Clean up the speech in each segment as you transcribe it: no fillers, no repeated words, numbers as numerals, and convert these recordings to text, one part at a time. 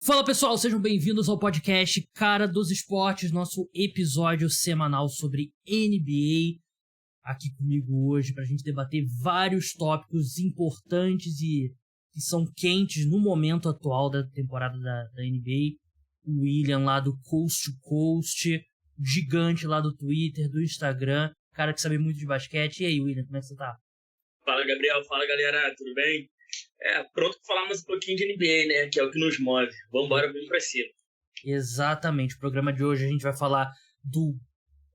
Fala pessoal, sejam bem-vindos ao podcast Cara dos Esportes, nosso episódio semanal sobre NBA. Aqui comigo hoje pra gente debater vários tópicos importantes e que são quentes no momento atual da temporada da NBA. O William lá do Coast to Coast, o gigante lá do Twitter, do Instagram, cara que sabe muito de basquete. E aí, William, como é que você tá? Fala, Gabriel. Fala, galera. Tudo bem? Pronto pra falar mais um pouquinho de NBA, né? Que é o que nos move. Vambora, vamos pra cima. Exatamente. O programa de hoje a gente vai falar do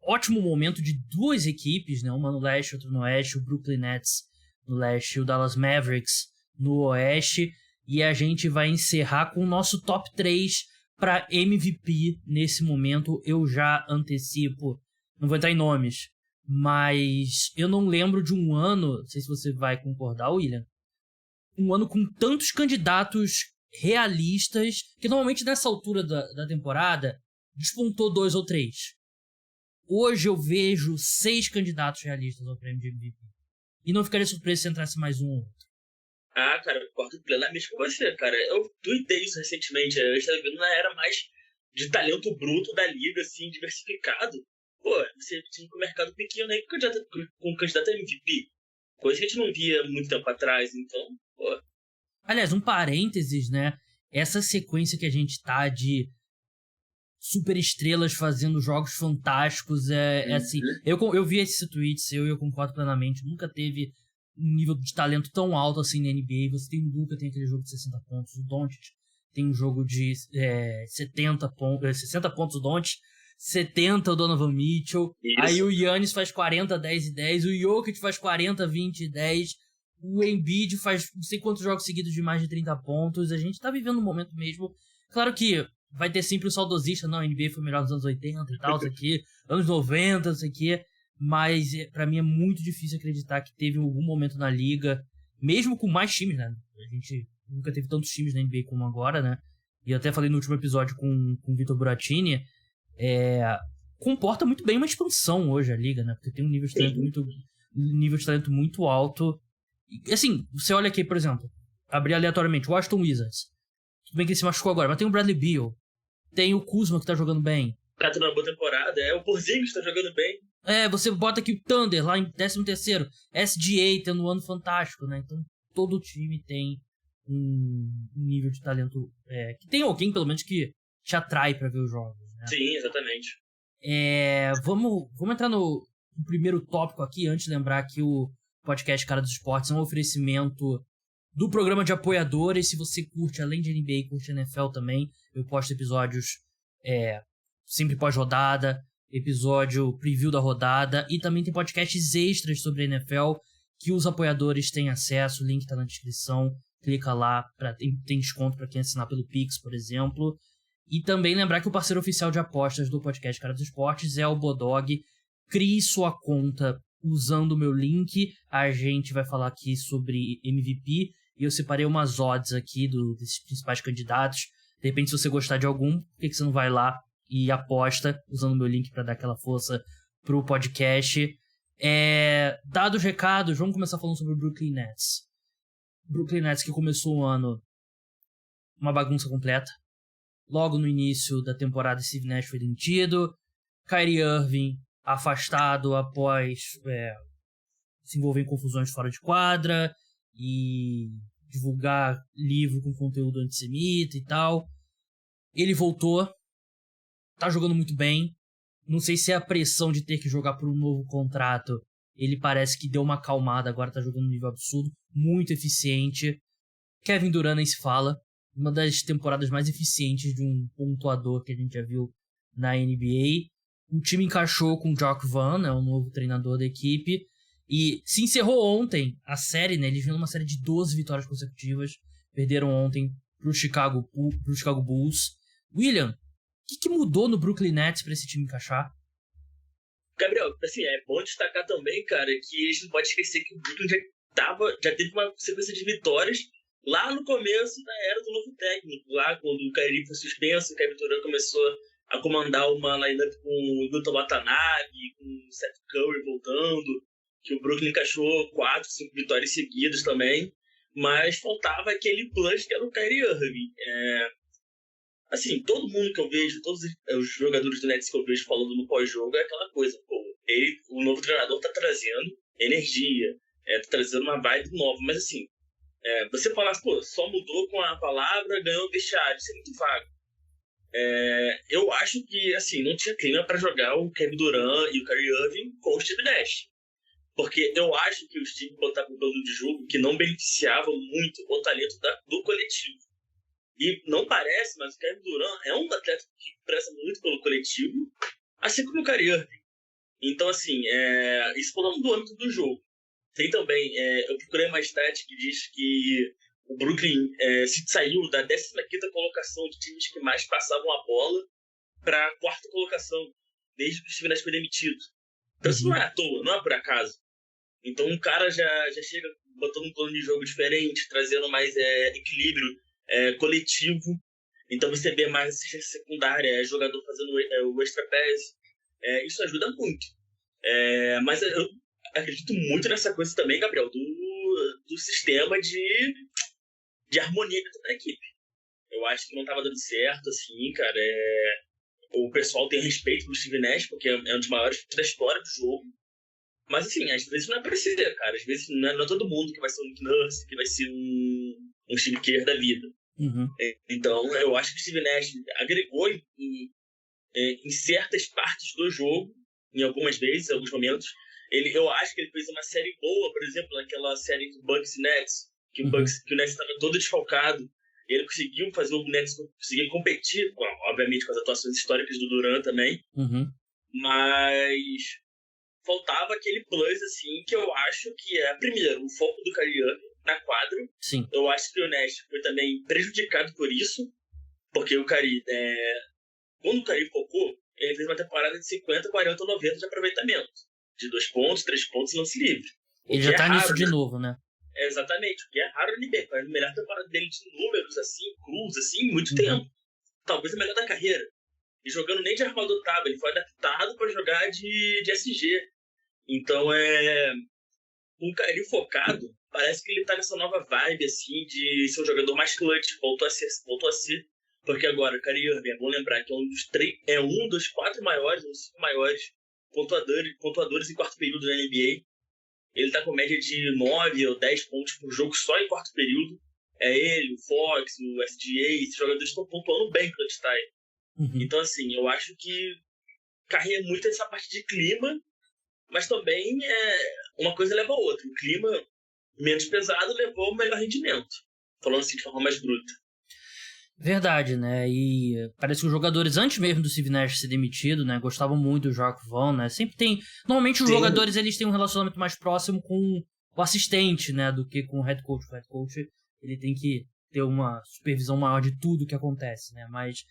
ótimo momento de duas equipes, né? Uma no leste, outra no oeste. O Brooklyn Nets no leste e o Dallas Mavericks no oeste. E a gente vai encerrar com o nosso top 3 para MVP nesse momento. Eu já antecipo, não vou entrar em nomes, mas eu não lembro de um ano, não sei se você vai concordar, William, um ano com tantos candidatos realistas, que normalmente nessa altura da temporada despontou 2 ou 3. Hoje eu vejo 6 candidatos realistas ao prêmio de MVP. E não ficaria surpreso se entrasse mais um ou outro. Cara, eu concordo plenamente com você, cara. Eu tuitei isso recentemente. Eu estava vendo na era mais de talento bruto da liga, assim, diversificado. Pô, você tinha um mercado pequeno aí com candidato a MVP. Coisa que a gente não via muito tempo atrás, então, pô. Aliás, um parênteses, né? Essa sequência que a gente tá de super estrelas fazendo jogos fantásticos é assim. Eu vi esses tweets, eu concordo plenamente. Nunca teve um nível de talento tão alto assim na NBA. Você tem o Luka, tem aquele jogo de 60 pontos. O Doncic tem um jogo de 60 pontos o Doncic. 70 o Donovan Mitchell. Isso. Aí o Giannis faz 40, 10 e 10. O Jokic faz 40, 20 e 10. O Embiid faz não sei quantos jogos seguidos de mais de 30 pontos. A gente tá vivendo um momento mesmo. Claro que vai ter sempre o saudosista. Não, a NBA foi melhor nos anos 80 e tal, isso aqui. Anos 90, isso aqui. Mas pra mim é muito difícil acreditar que teve algum momento na liga, mesmo com mais times, né? A gente nunca teve tantos times na NBA como agora, né? E eu até falei no último episódio com o Vitor Buratini. Comporta muito bem uma expansão hoje a liga, né? Porque tem um nível de talento muito alto. E, assim, você olha aqui, por exemplo, abrir aleatoriamente, o Washington Wizards. Tudo bem que ele se machucou agora, mas tem o Bradley Beal. Tem o Kuzma que tá jogando bem. Tá tendo uma boa temporada. O Porzingis tá jogando bem. Você bota aqui o Thunder lá em 13º. SGA tendo um ano fantástico, né? Então todo time tem um nível de talento que tem alguém, pelo menos, que te atrai pra ver os jogos, né? Sim, exatamente. Vamos entrar no primeiro tópico aqui, antes de lembrar que o podcast Cara dos Esportes é um oferecimento do programa de apoiadores. Se você curte, além de NBA, curte NFL também, eu posto episódios sempre pós-rodada, episódio preview da rodada, e também tem podcasts extras sobre a NFL que os apoiadores têm acesso. O link tá na descrição, clica lá, tem desconto para quem assinar pelo Pix, por exemplo. E também lembrar que o parceiro oficial de apostas do podcast Cara dos Esportes é o Bodog. Crie sua conta usando o meu link. A gente vai falar aqui sobre MVP e eu separei umas odds aqui desses principais candidatos. De repente, se você gostar de algum, por que você não vai lá e aposta usando o meu link para dar aquela força pro podcast? Dados os recados, vamos começar falando sobre o Brooklyn Nets. Brooklyn Nets que começou o ano uma bagunça completa. Logo no início da temporada, Steve Nash foi demitido. Kyrie Irving afastado após se envolver em confusões fora de quadra e divulgar livro com conteúdo antissemita e tal. Ele voltou, tá jogando muito bem. Não sei se é a pressão de ter que jogar por um novo contrato. Ele parece que deu uma acalmada, agora tá jogando um nível absurdo, muito eficiente. Kevin Durant nem se fala. Uma das temporadas mais eficientes de um pontuador que a gente já viu na NBA. O time encaixou com o Jock Van, né, o novo treinador da equipe. E se encerrou ontem a série, né? Eles vinham numa série de 12 vitórias consecutivas. Perderam ontem pro Chicago Bulls. William, o que mudou no Brooklyn Nets pra esse time encaixar? Gabriel, assim, é bom destacar também, cara, que a gente não pode esquecer que o Brooklyn já teve uma sequência de vitórias lá no começo da era do novo técnico, lá quando o Kyrie foi suspenso, o Kevin Durant começou a comandar uma lineup com o Yuta Watanabe, com o Seth Curry voltando, que o Brooklyn encaixou 4, 5 vitórias seguidas também, mas faltava aquele plus que era o Kyrie Irving. assim, todo mundo que eu vejo, todos os jogadores do Nets que eu vejo falando no pós-jogo é aquela coisa, pô, o novo treinador tá trazendo energia, tá trazendo uma vibe nova, mas assim, você falar, pô, só mudou com a palavra, ganhou o vestiário, isso é muito vago. Eu acho que, assim, não tinha clima para jogar o Kevin Durant e o Kyrie Irving com o Steve Nash. Porque eu acho que o Steve botava um plano de jogo que não beneficiava muito o talento do coletivo. E não parece, mas o Kevin Durant é um atleta que preza muito pelo coletivo, assim como o Kyrie Irving. Então, assim, isso falando do âmbito do jogo. Tem também, eu procurei uma stat que diz que o Brooklyn se saiu da 15ª colocação de times que mais passavam a bola para a 4ª colocação, desde que o Steve Nash foi demitido. Então isso não é à toa, não é por acaso. Então um cara já chega botando um plano de jogo diferente, trazendo mais equilíbrio coletivo. Então você vê mais assistência secundária, jogador fazendo o extra pass. Isso ajuda muito. Mas eu acredito muito nessa coisa também, Gabriel, do sistema de harmonia dentro da equipe. Eu acho que não estava dando certo, assim, cara. O pessoal tem respeito pro Steve Nash, porque é um dos maiores da história do jogo. Mas, assim, às vezes não é pra ser, cara. Às vezes não é todo mundo que vai ser um Nick Nurse, que vai ser um Steve Kerr da vida. Uhum. Então, eu acho que o Steve Nash agregou em certas partes do jogo, em algumas vezes, em alguns momentos. Eu acho que ele fez uma série boa, por exemplo, naquela série do Bucks e Nets, que o Nets estava todo desfalcado. E ele conseguiu fazer o Nets conseguir competir, obviamente com as atuações históricas do Durant também. Mas faltava aquele plus, assim, que eu acho que primeiro, o foco do Kyrie Irving na quadra. Sim. Eu acho que o Nash foi também prejudicado por isso, porque o Kyrie, quando o Kyrie focou, ele fez uma temporada de 50, 40, 90 de aproveitamento. De 2 pontos, 3 pontos, lance livre. Ele já tá nisso de novo, né? Exatamente, o que é raro no NBA. Foi a melhor temporada dele de números, assim, cruz, assim, muito tempo. Talvez a melhor da carreira. E jogando nem de armador tava, ele foi adaptado para jogar de SG. Então, um Kyrie focado, parece que ele tá nessa nova vibe, assim, de ser um jogador mais clutch, voltou a ser. Porque agora, o Kyrie Irving, é bom lembrar que é um dos 4 maiores, um dos 5 maiores pontuadores em quarto período na NBA. Ele tá com média de 9 ou 10 pontos por jogo só em quarto período. Ele, o Fox, o SGA, esses jogadores estão pontuando bem clutch time. Então, assim, eu acho que carrega muito essa parte de clima, mas também uma coisa leva a outra. O clima menos pesado levou ao melhor rendimento. Falando assim de forma mais bruta. Verdade, né? E parece que os jogadores, antes mesmo do Steve Nash ser demitido, né, gostavam muito do Jacques Vaughn, né? Sempre tem... Normalmente os jogadores, eles têm um relacionamento mais próximo com o assistente, né, do que com o head coach. O head coach, ele tem que ter uma supervisão maior de tudo que acontece, né? Mas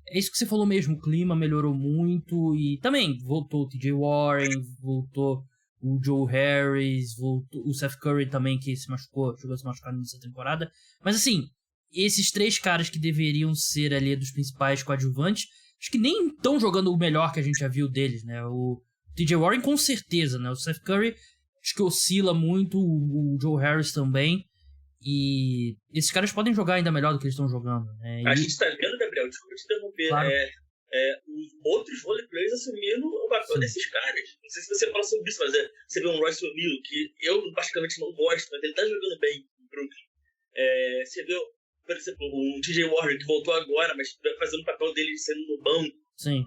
é isso que você falou mesmo, o clima melhorou muito e também voltou o TJ Warren, voltou o Joe Harris, voltou o Seth Curry também, que se machucou, chegou a se machucar nessa temporada. Mas assim, esses 3 caras que deveriam ser ali dos principais coadjuvantes, acho que nem estão jogando o melhor que a gente já viu deles, né? O TJ Warren com certeza, né? O Seth Curry acho que oscila muito, o Joe Harris também. E esses caras podem jogar ainda melhor do que eles estão jogando, né? A gente tá vendo, Gabriel, desculpa te interromper, claro. Os outros roleplayers assumindo o papel desses caras. Não sei se você fala sobre isso, mas você vê um Royce O'Neal, que eu praticamente não gosto, mas ele tá jogando bem no Brooklyn. Você vê, por exemplo, um TJ Warren que voltou agora, mas fazendo o papel dele sendo no banco. Sim.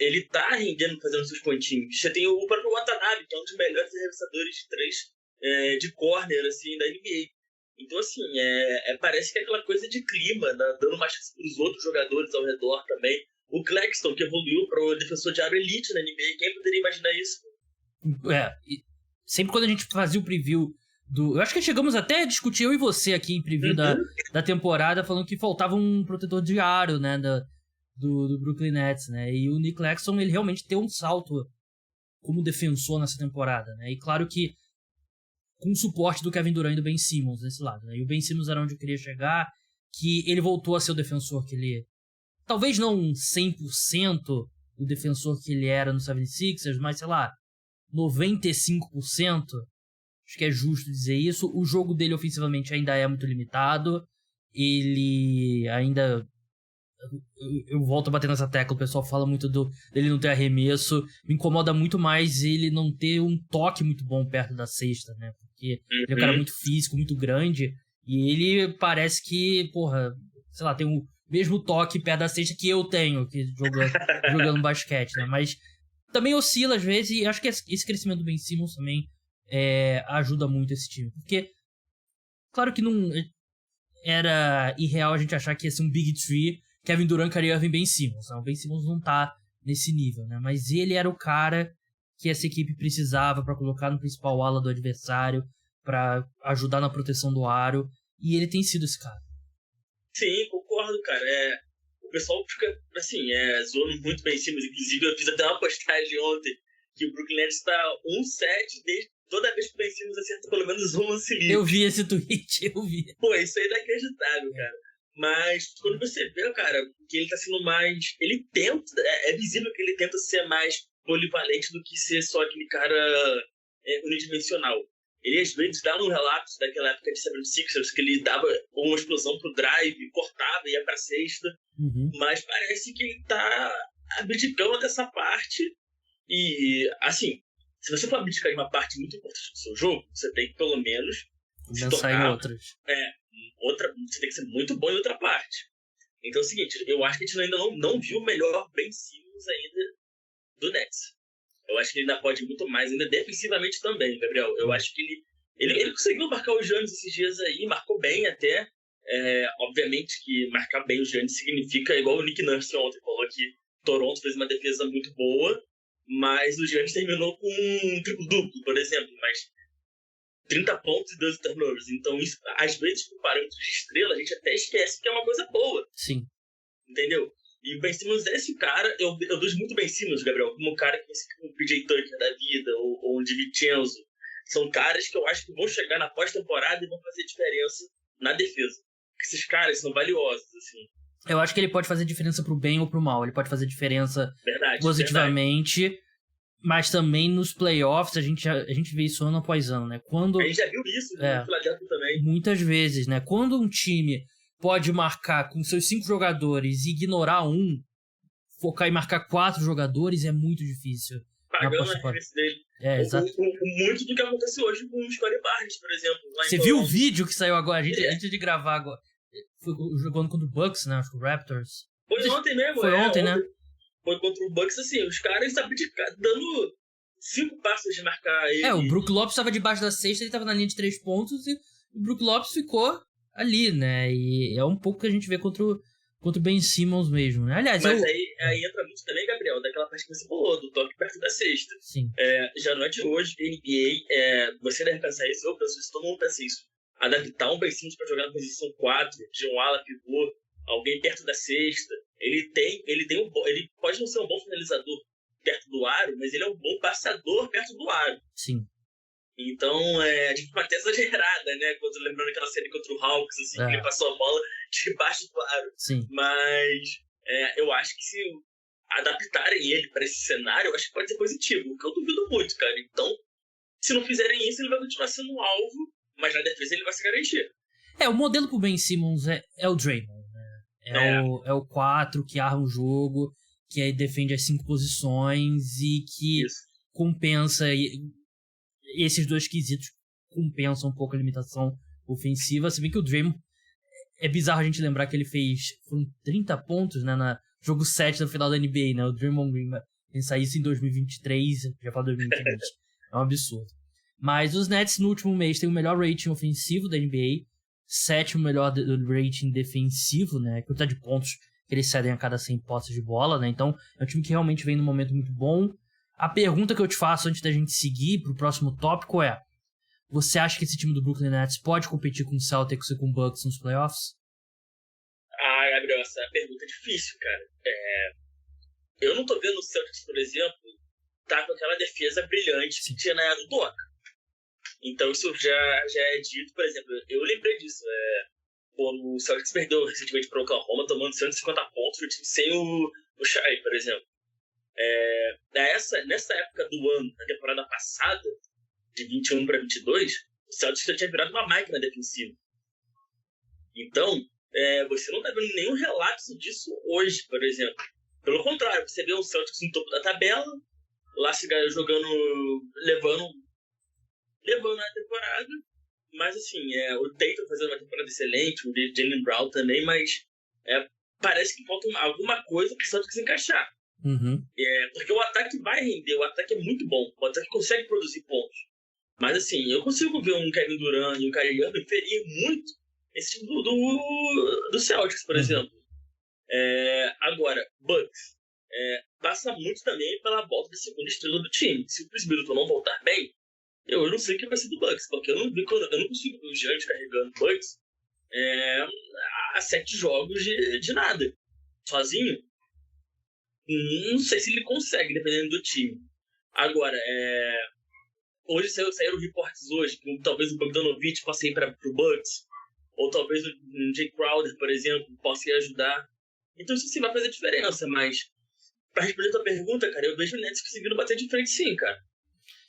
Ele tá rendendo, fazendo seus pontinhos. Você tem o próprio Watanabe, que é um dos melhores arremessadores de 3 de corner, assim, da NBA. Então, assim, parece que é aquela coisa de clima, né? Dando mais chance para os outros jogadores ao redor também. O Claxton, que evoluiu para o defensor de aro elite na NBA, quem poderia imaginar isso? Sempre quando a gente fazia o preview eu acho que chegamos até a discutir, eu e você aqui em preview da temporada, falando que faltava um protetor de aro, né, do Brooklyn Nets, né, e o Nick Claxton, ele realmente deu um salto como defensor nessa temporada, né, e claro que com o suporte do Kevin Durant e do Ben Simmons nesse lado, né? E o Ben Simmons era onde eu queria chegar, que ele voltou a ser o defensor que ele... Talvez não 100% o defensor que ele era no 76ers, mas, sei lá, 95%. Acho que é justo dizer isso. O jogo dele ofensivamente ainda é muito limitado. Ele ainda eu volto a bater nessa tecla, o pessoal fala muito dele não ter arremesso, me incomoda muito mais ele não ter um toque muito bom perto da cesta, né? Porque ele é um cara muito físico, muito grande, e ele parece que, porra, sei lá, tem o mesmo toque perto da cesta que eu tenho, que jogando basquete, né? Mas também oscila às vezes, e acho que esse crescimento do Ben Simmons também ajuda muito esse time. Porque, claro que não era irreal a gente achar que ia ser um Big Three, Kevin Durant, Kyrie Irving e Ben Simmons. O Ben Simmons não tá nesse nível, né? Mas ele era o cara que essa equipe precisava para colocar no principal ala do adversário, para ajudar na proteção do aro, e ele tem sido esse cara. Sim, concordo, cara. O pessoal fica, assim, zoando muito Ben Simmons. Inclusive, eu fiz até uma postagem ontem que o Brooklyn Nets tá 1-7 toda vez que o Ben Simmons acerta pelo menos um lance livre. Eu vi esse tweet, eu vi. Pô, isso aí é inacreditável, cara. Mas quando você vê, cara, que ele tá sendo mais... Ele tenta... É visível que ele tenta ser mais polivalente do que ser só aquele cara unidimensional. Ele às vezes dá um relato daquela época de 76ers que ele dava uma explosão pro drive, cortava, ia pra cesta. Mas parece que ele tá abdicando dessa parte. E, assim, se você for abdicar de uma parte muito importante do seu jogo, você tem que pelo menos se pensar em outras. Você tem que ser muito bom em outra parte. Então é o seguinte, eu acho que a gente ainda não viu o melhor Ben Simmons ainda do Nets. Eu acho que ele ainda pode muito mais, ainda defensivamente também, Gabriel. Eu acho que ele conseguiu marcar o Giannis esses dias aí, marcou bem até. Obviamente que marcar bem o Giannis significa, igual o Nick Nurse ontem falou, que Toronto fez uma defesa muito boa, mas o Giannis terminou com um triplo-duplo, por exemplo, mas 30 pontos e 12 turnovers. Então, isso, às vezes, com parâmetros de estrela, a gente até esquece que é uma coisa boa. Sim. Entendeu? E o Ben Simmons é esse cara, eu vejo muito Ben Simmons, Gabriel, como um cara que é um PJ Tucker da vida, ou um DiVincenzo. São caras que eu acho que vão chegar na pós-temporada e vão fazer diferença na defesa. Porque esses caras são valiosos, assim. Eu acho que ele pode fazer diferença pro bem ou pro mal. Ele pode fazer diferença positivamente, mas também nos playoffs a gente vê isso ano após ano, né? A gente já viu isso no Philadelphia também. Muitas vezes, né? Quando um time pode marcar com seus 5 jogadores e ignorar um, focar em marcar 4 jogadores é muito difícil. Pagando a diferença dele. Exato. Muito do que acontece hoje com o Scottie Barnes, por exemplo. Você viu o vídeo que saiu agora? Antes de gravar agora. Foi jogando contra o Bucks, né? Acho que o Raptors. Foi ontem mesmo. Foi ontem, né? Foi contra o Bucks, assim, os caras dando 5 passos de marcar ele. O Brook Lopes estava debaixo da cesta, ele estava na linha de 3 pontos e o Brook Lopes ficou ali, né? E é um pouco que a gente vê contra o Ben Simmons mesmo, né? Aliás, mas aí entra muito também, Gabriel, daquela parte que você falou, do toque perto da cesta. Sim. Já não é de hoje que a NBA, você deve pensar isso, eu penso isso, todo mundo pensa isso. Adaptar um Ben Simmons para jogar na posição 4, de um ala pivô, alguém perto da cesta. Ele pode não ser um bom finalizador perto do aro, mas ele é um bom passador perto do aro. Sim. Então, a gente foi até exagerada, né? Lembrando aquela série contra o Hawks, assim, que ele passou a bola debaixo do aro. Sim. Mas eu acho que se adaptarem ele para esse cenário, eu acho que pode ser positivo, o que eu duvido muito, cara. Então, se não fizerem isso, ele vai continuar sendo um alvo, mas na defesa ele vai se garantir. O modelo pro Ben Simmons é o Draymond, né? É o 4 que arma o jogo, que aí defende as 5 posições e que compensa... Esses 2 quesitos compensam um pouco a limitação ofensiva, se bem que o Draymond... É bizarro a gente lembrar que ele foram 30 pontos, né, na jogo 7 da final da NBA, né? O Draymond Green pensar isso em 2023, já fala 2020. É um absurdo. Mas os Nets no último mês têm o melhor rating ofensivo da NBA, 7º melhor rating defensivo, né? Quantidade de pontos que eles cedem a cada 100 posses de bola, né? Então é um time que realmente vem num momento muito bom. A pergunta que eu te faço antes da gente seguir pro próximo tópico é: você acha que esse time do Brooklyn Nets pode competir com o Celtics e com o Bucks nos playoffs? Gabriel, essa pergunta é difícil, cara. Eu não tô vendo o Celtics, por exemplo, tá com aquela defesa brilhante que tinha na era do Doca. Então isso já é dito, por exemplo, eu lembrei disso. Quando o Celtics perdeu recentemente para o Oklahoma, tomando 150 pontos, o time sem o Shai, por exemplo. Nessa época do ano, na temporada passada, de 21 para 22, o Celtics já tinha virado uma máquina defensiva. Então, você não tá vendo nenhum relato disso hoje, por exemplo. Pelo contrário, você vê o Celtics no topo da tabela, lá se jogando, levando a temporada, mas assim, o Tatum fazendo uma temporada excelente, o Jaylen Brown também, mas parece que falta alguma coisa pro Celtics encaixar. Uhum. Porque o ataque vai render, o ataque é muito bom, o ataque consegue produzir pontos. Mas assim, eu consigo ver um Kevin Durant e um Kyrie Irving ferir muito esse time do Celtics, por exemplo. Agora, Bucks passa muito também pela volta da segunda estrela do time. Se o Chris Middleton não voltar bem, eu não sei o que vai ser do Bucks, porque eu não consigo ver o Giants carregando o Bucks a 7 jogos de nada, sozinho. Não sei se ele consegue, dependendo do time. Agora, hoje saíram reportes hoje que talvez o Bogdanovic possa ir para o Bucks, ou talvez o Jay Crowder, por exemplo, possa ir ajudar. Então isso sim vai fazer diferença, mas para responder a tua pergunta, cara, eu vejo o Nets conseguindo bater de frente sim, cara.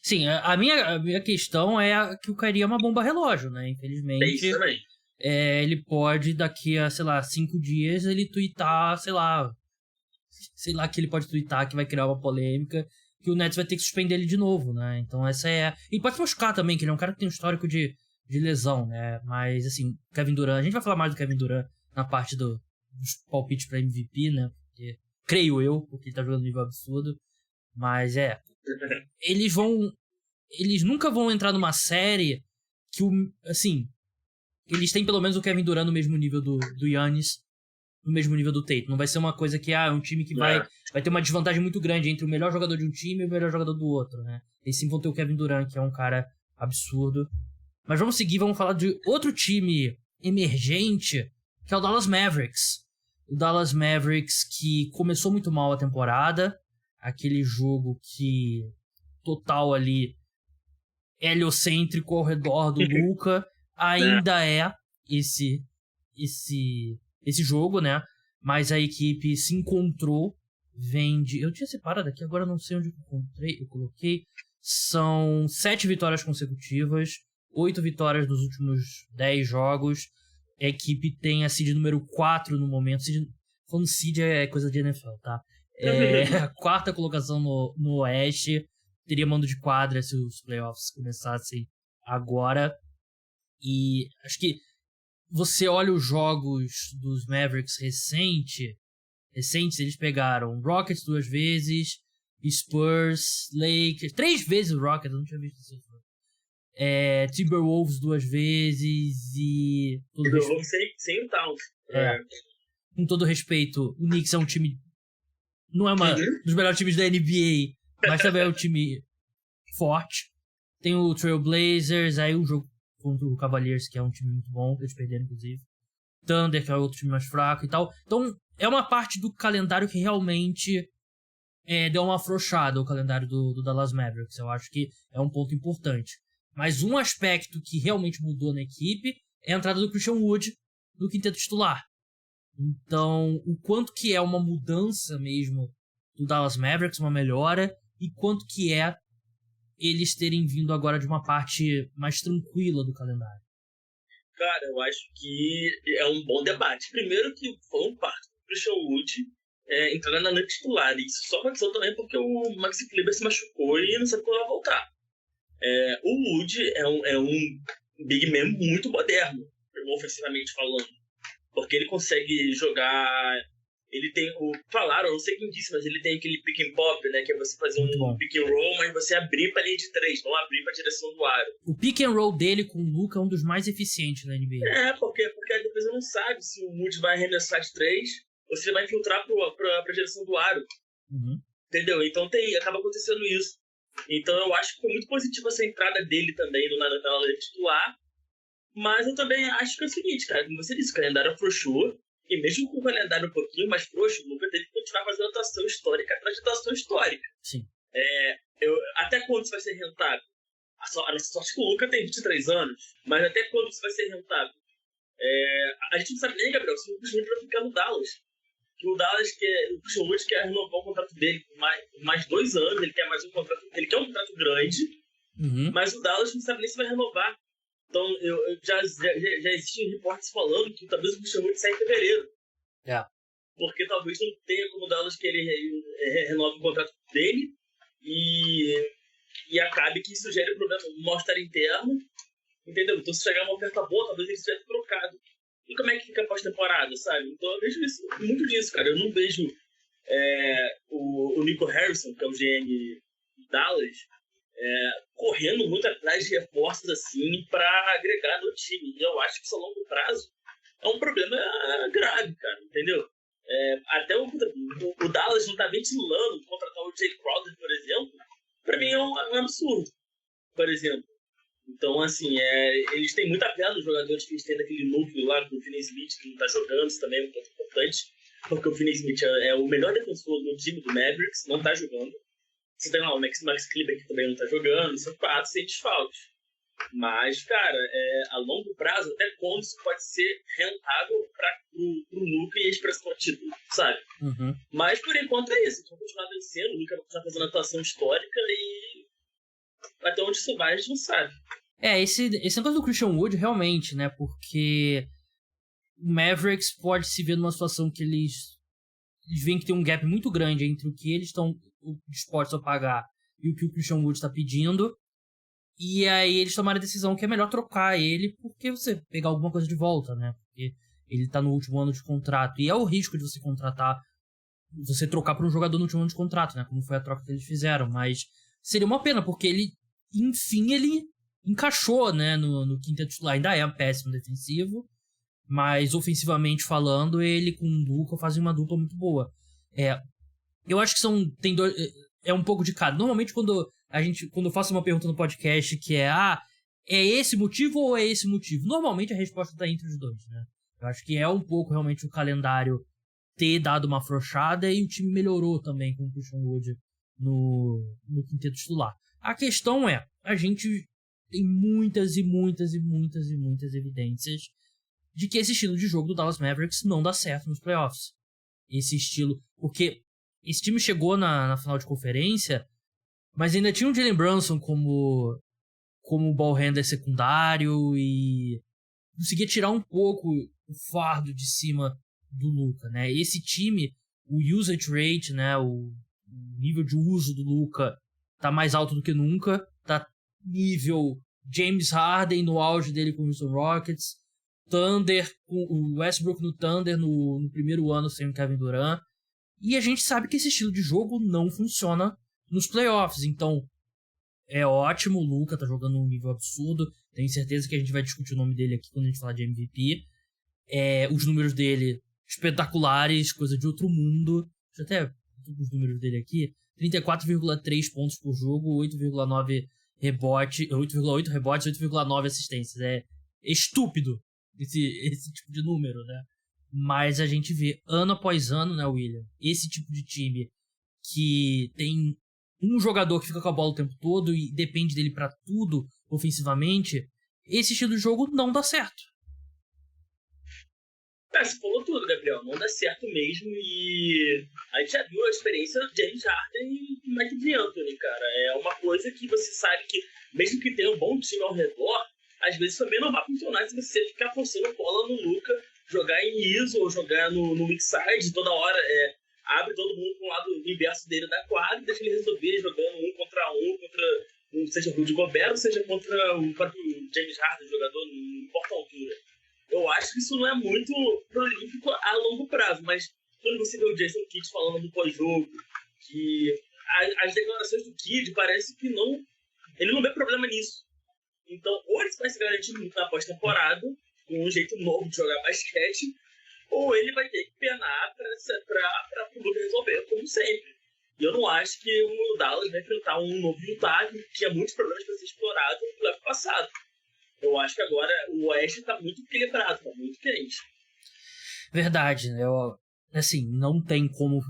Sim, a minha questão é que o Kyrie é uma bomba relógio, né? Infelizmente. É isso também. Ele pode, daqui a, 5 dias, ele tweetar, sei lá que ele pode tweetar que vai criar uma polêmica, que o Nets vai ter que suspender ele de novo, né? Então essa é... E pode machucar também, que ele é um cara que tem um histórico de lesão, né? Mas, assim, Kevin Durant... A gente vai falar mais do Kevin Durant na parte dos palpites pra MVP, né? Porque, creio eu, porque ele tá jogando nível absurdo. Mas, eles nunca vão entrar numa série que, assim... Eles têm pelo menos o Kevin Durant no mesmo nível do Giannis, no mesmo nível do Tatum. Não vai ser uma coisa que é um time que vai ter uma desvantagem muito grande entre o melhor jogador de um time e o melhor jogador do outro, né? Eles sim vão ter o Kevin Durant, que é um cara absurdo. Mas vamos seguir, vamos falar de outro time emergente, que é o Dallas Mavericks. O Dallas Mavericks que começou muito mal a temporada, aquele jogo que total ali heliocêntrico ao redor do Luka, ainda esse jogo, né? Mas a equipe se encontrou, eu tinha separado aqui, agora não sei onde eu coloquei. São 7 vitórias consecutivas, 8 vitórias nos últimos 10 jogos. A equipe tem a seed número 4 no momento. Falando seed é coisa de NFL, tá? A 4ª colocação no Oeste. Teria mando de quadra se os playoffs começassem agora. E acho que você olha os jogos dos Mavericks recentes, eles pegaram Rockets 2 vezes, Spurs, Lakers, 3 vezes o Rockets, eu não tinha visto isso. Timberwolves 2 vezes e... Timberwolves sem o Towns. Com todo respeito, o Knicks é um time... Não é dos melhores times da NBA, mas também é um time forte. Tem o Trailblazers, aí um jogo contra o Cavaliers, que é um time muito bom, eles perderam, inclusive. Thunder, que é outro time mais fraco e tal. Então, é uma parte do calendário que realmente deu uma afrouxada, o calendário do Dallas Mavericks. Eu acho que é um ponto importante. Mas um aspecto que realmente mudou na equipe é a entrada do Christian Wood no quinteto titular. Então, o quanto que é uma mudança mesmo do Dallas Mavericks, uma melhora, e quanto que é eles terem vindo agora de uma parte mais tranquila do calendário. Cara, eu acho que é um bom debate. Primeiro que foi um parto do Christian Wood entrar na noite titular. E isso só aconteceu também porque o Maxi Kleber se machucou e não sabe quando vai voltar. O Wood é um big man muito moderno, ofensivamente falando. Porque ele consegue jogar... Ele tem falaram, eu não sei quem disse, mas ele tem aquele pick and pop, né? Que é você fazer um pick and roll, mas você abrir pra linha de 3, não abrir pra direção do aro. O pick and roll dele com o Luka é um dos mais eficientes da NBA. Porque a defesa não sabe se o Wood vai arremessar de 3 ou se ele vai filtrar pra direção do aro. Uhum. Entendeu? Então acaba acontecendo isso. Então eu acho que foi muito positivo essa entrada dele também na linha titular. Mas eu também acho que é o seguinte, cara, como você disse, o calendário afrouxou. E mesmo com o calendário um pouquinho mais frouxo, o Luka teve que continuar fazendo atuação histórica atrás de atuação histórica. Sim. Até quando isso vai ser rentável? A nossa sorte é que o Luka tem 23 anos, mas até quando isso vai ser rentável? A gente não sabe nem, Gabriel, se o Lucas Wood vai ficar no Dallas. Que o Dallas, o Christian Wood quer renovar o contrato dele por mais 2 anos, ele quer mais um contrato, ele quer um contrato grande, mas o Dallas não sabe nem se vai renovar. Então, já existem reportes falando que talvez o Christian Wood saia em fevereiro. Porque talvez não tenha como Dallas que ele renove o contrato dele e acabe que isso gere problema no mal-estar interno, entendeu? Então, se chegar uma oferta boa, talvez ele seja trocado. E como é que fica a pós-temporada, sabe? Então, eu vejo muito disso, cara. Eu não vejo o Nico Harrison, que é o GM de Dallas, correndo muito atrás de reforços assim para agregar no time. E eu acho que isso a longo prazo é um problema grave, cara, entendeu? Até o Dallas não tá ventilando de contratar o Jay Crowder, por exemplo, para mim é um absurdo, por exemplo. Então, assim, eles têm muita fé nos jogadores que eles têm daquele núcleo lá, com o Finney Smith, que não tá jogando, isso também é um ponto importante, porque o Finney Smith é o melhor defensor do time do Mavericks, não tá jogando. Você tem lá o Max Kleber, que também não tá jogando, são 4 sem desfalques. Mas, cara, a longo prazo, até quando isso pode ser rentável pro núcleo e a expressão a título, sabe? Uhum. Mas, por enquanto, é isso. Eles vão continuar vencendo, o Luka vai continuar fazendo atuação histórica e até onde isso vai, a gente não sabe. Esse negócio do Christian Wood, realmente, né? Porque o Mavericks pode se ver numa situação que eles veem que tem um gap muito grande entre o que eles estão dispostos a pagar e o que o Christian Wood está pedindo. E aí eles tomaram a decisão que é melhor trocar ele porque você pegar alguma coisa de volta, né? Porque ele tá no último ano de contrato. E é o risco de você trocar por um jogador no último ano de contrato, né? Como foi a troca que eles fizeram. Mas seria uma pena, porque ele encaixou, né, no quinteto titular. Ainda é um péssimo defensivo, mas ofensivamente falando, ele com o Luka fazem uma dupla muito boa. Eu acho que é um pouco de cada. Normalmente quando eu faço uma pergunta no podcast que é esse motivo ou é esse motivo? Normalmente a resposta tá entre os dois, né? Eu acho que é um pouco realmente o calendário ter dado uma afrouxada e o time melhorou também com o Christian Wood no quinteto titular. A questão a gente tem muitas e muitas e muitas e muitas evidências de que esse estilo de jogo do Dallas Mavericks não dá certo nos playoffs. Esse estilo... Porque esse time chegou na final de conferência, mas ainda tinha o Jalen Brunson como ball handler secundário e conseguia tirar um pouco o fardo de cima do Luka, né? Esse time, o usage rate, né? O nível de uso do Luka tá mais alto do que nunca, tá nível James Harden no auge dele com o Houston Rockets, Thunder, o Westbrook no Thunder no primeiro ano sem o Kevin Durant, e a gente sabe que esse estilo de jogo não funciona nos playoffs. Então é ótimo, o Luka tá jogando um nível absurdo, tenho certeza que a gente vai discutir o nome dele aqui quando a gente falar de MVP. Os números dele espetaculares, coisa de outro mundo. Deixa eu até os números dele aqui: 34,3 pontos por jogo, 8,8 rebotes, 8,9 assistências. É estúpido esse tipo de número, né? Mas a gente vê ano após ano, né, William? Esse tipo de time que tem um jogador que fica com a bola o tempo todo e depende dele pra tudo ofensivamente, esse estilo de jogo não dá certo. Você falou tudo, Gabriel. Não dá certo mesmo e a gente já viu a experiência do James Harden e Mike D'Antoni, cara. É uma coisa que você sabe que, mesmo que tenha um bom time ao redor, às vezes também não vai funcionar se você ficar forçando bola no Luka, jogar em ISO ou jogar no weak side, toda hora abre todo mundo para um lado inverso dele da quadra e deixa ele resolver jogando um contra seja o Rudy Gobert ou seja contra o próprio James Harden, jogador, não importa a altura. Eu acho que isso não é muito prolífico a longo prazo, mas quando você vê o Jason Kidd falando do pós-jogo, que as declarações do Kidd parece que ele não vê problema nisso. Então, ou ele vai se garantir muito na pós-temporada, com um jeito novo de jogar basquete, ou ele vai ter que penar para o Luka resolver, como sempre. E eu não acho que o Dallas vai enfrentar um novo Utah que tinha muitos problemas para ser explorado no ano passado. Eu acho que agora o Oeste está muito equilibrado, está muito quente. Verdade, né? Assim, não tem como...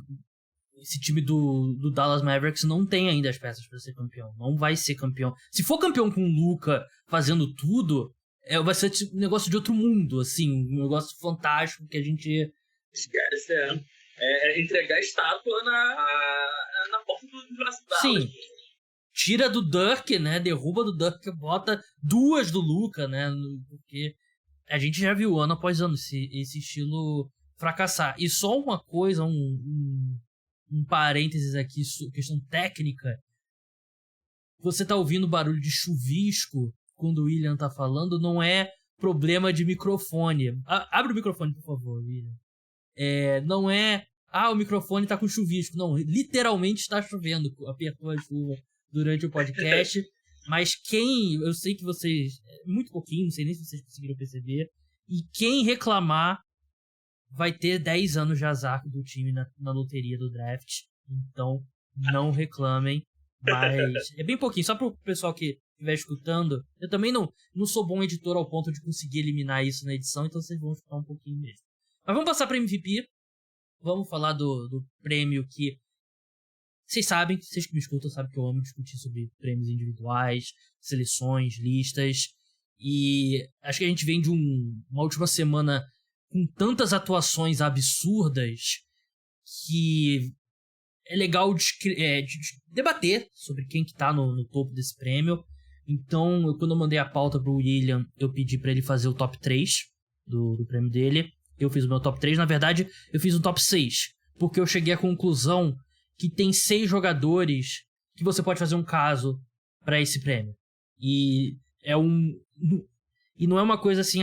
Esse time do Dallas Mavericks não tem ainda as peças para ser campeão. Não vai ser campeão. Se for campeão com o Luka fazendo tudo, vai ser um negócio de outro mundo, assim. Um negócio fantástico que a gente... Esquece, entregar a estátua na porta do braço da Sim. tira do Dirk, né? Derruba do Dirk, bota 2 do Luka, né? Porque a gente já viu ano após ano esse estilo fracassar. E só uma coisa, um parênteses aqui, questão técnica. Você tá ouvindo barulho de chuvisco quando o William tá falando, não é problema de microfone. Abre o microfone, por favor, William. Não é... o microfone tá com chuvisco. Não, literalmente está chovendo. Apertou a chuva durante o podcast. Mas eu sei que vocês... Muito pouquinho, não sei nem se vocês conseguiram perceber. E quem reclamar vai ter 10 anos de azar do time na loteria do draft. Então, não reclamem. Mas é bem pouquinho. Só pro pessoal que estiver escutando. Eu também não sou bom editor ao ponto de conseguir eliminar isso na edição. Então vocês vão escutar um pouquinho mesmo. Mas vamos passar para MVP. Vamos falar do prêmio que... Vocês sabem, vocês que me escutam sabem que eu amo discutir sobre prêmios individuais, seleções, listas. E acho que a gente vem de uma última semana com tantas atuações absurdas que é legal de debater sobre quem que tá no topo desse prêmio. Então, quando eu mandei a pauta pro William, eu pedi para ele fazer o top 3 do prêmio dele. Eu fiz o meu top 3. Na verdade, eu fiz o top 6. Porque eu cheguei à conclusão que tem 6 jogadores que você pode fazer um caso para esse prêmio. E e não é uma coisa assim,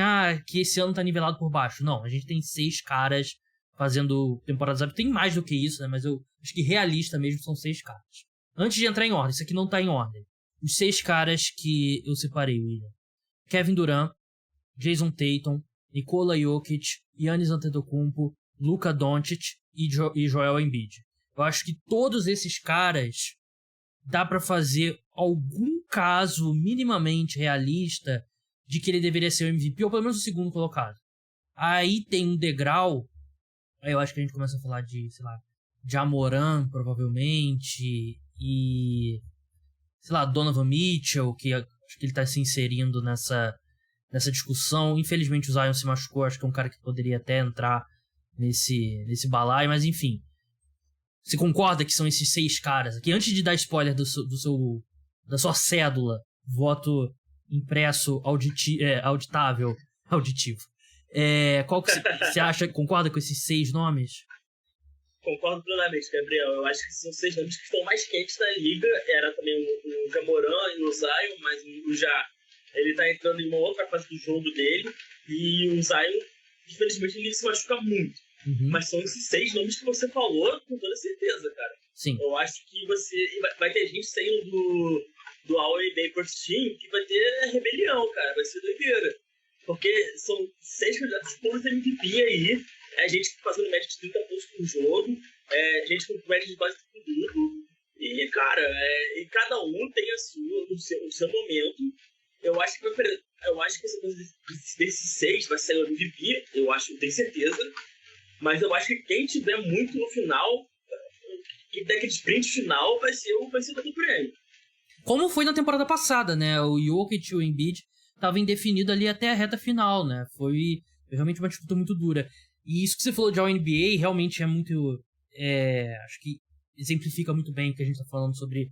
que esse ano tá nivelado por baixo. Não, a gente tem 6 caras fazendo temporadas... Tem mais do que isso, né? Mas eu acho que realista mesmo são 6 caras. Antes de entrar em ordem, isso aqui não tá em ordem. Os 6 caras que eu separei, William. Kevin Durant, Jason Tatum, Nikola Jokic, Giannis Antetokounmpo, Luka Doncic e Joel Embiid. Eu acho que todos esses caras dá pra fazer algum caso minimamente realista de que ele deveria ser o MVP, ou pelo menos o segundo colocado. Aí tem um degrau, aí eu acho que a gente começa a falar de, sei lá, Ja Morant, provavelmente, e, sei lá, Donovan Mitchell, que acho que ele tá se inserindo nessa discussão. Infelizmente o Zion se machucou, acho que é um cara que poderia até entrar nesse balaio, mas enfim. Você concorda que são esses 6 caras aqui? Antes de dar spoiler da sua cédula, voto impresso auditivo. Qual que você acha, concorda com esses 6 nomes? Concordo plenamente, Gabriel. Eu acho que são 6 nomes que estão mais quentes na liga. Era também o Ja Morant e o Zion, mas o Ja, ele tá entrando em uma outra fase do jogo dele. E o Zion, infelizmente, ele se machuca muito. Uhum. Mas são esses 6 nomes que você falou com toda certeza, cara. Sim. Eu acho que vai ter gente saindo do All-NBA First Team que vai ter rebelião, cara. Vai ser doideira. Porque são 6 candidatos puros MVP aí. É gente fazendo média de 30 pontos por jogo. É gente com média de quase tudo. E, cara, e cada um tem o seu momento. Eu acho que essa coisa desses 6 vai sair o MVP. Eu tenho certeza. Mas eu acho que quem tiver muito no final, que der aquele sprint final, vai ser o prêmio. Como foi na temporada passada, né? O Jokic e o Embiid estavam indefinidos ali até a reta final, né? Foi realmente uma disputa muito dura. E isso que você falou de All-NBA realmente é muito... acho que exemplifica muito bem o que a gente tá falando sobre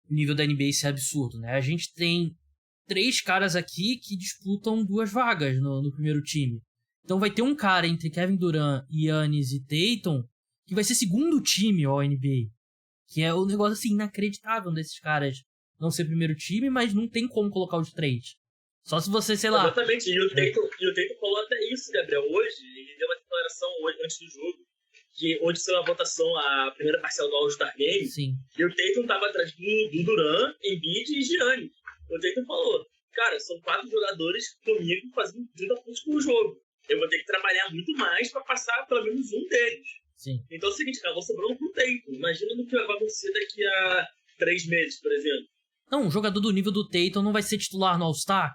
o nível da NBA ser absurdo, né? A gente tem 3 caras aqui que disputam 2 vagas no primeiro time. Então vai ter um cara entre Kevin Durant, Giannis e Tatum que vai ser segundo time ao NBA. Que é um negócio assim inacreditável desses caras não ser primeiro time, mas não tem como colocar os 3. Só se você, sei lá... Exatamente, e o Tatum falou até isso, Gabriel. Hoje, ele deu uma declaração antes do jogo, que onde saiu a votação, a primeira parcial do All-Star Game. Sim. E o Tatum tava atrás do Durant, Embiid e Giannis. O Tatum falou, cara, são 4 jogadores comigo fazendo 30 pontos por jogo. Eu vou ter que trabalhar muito mais para passar pelo menos um deles. Sim. Então é o seguinte, acabou sobrando pro Tatum. Imagina no que vai acontecer daqui a 3 meses, por exemplo. Não, um jogador do nível do Tatum não vai ser titular no All-Star.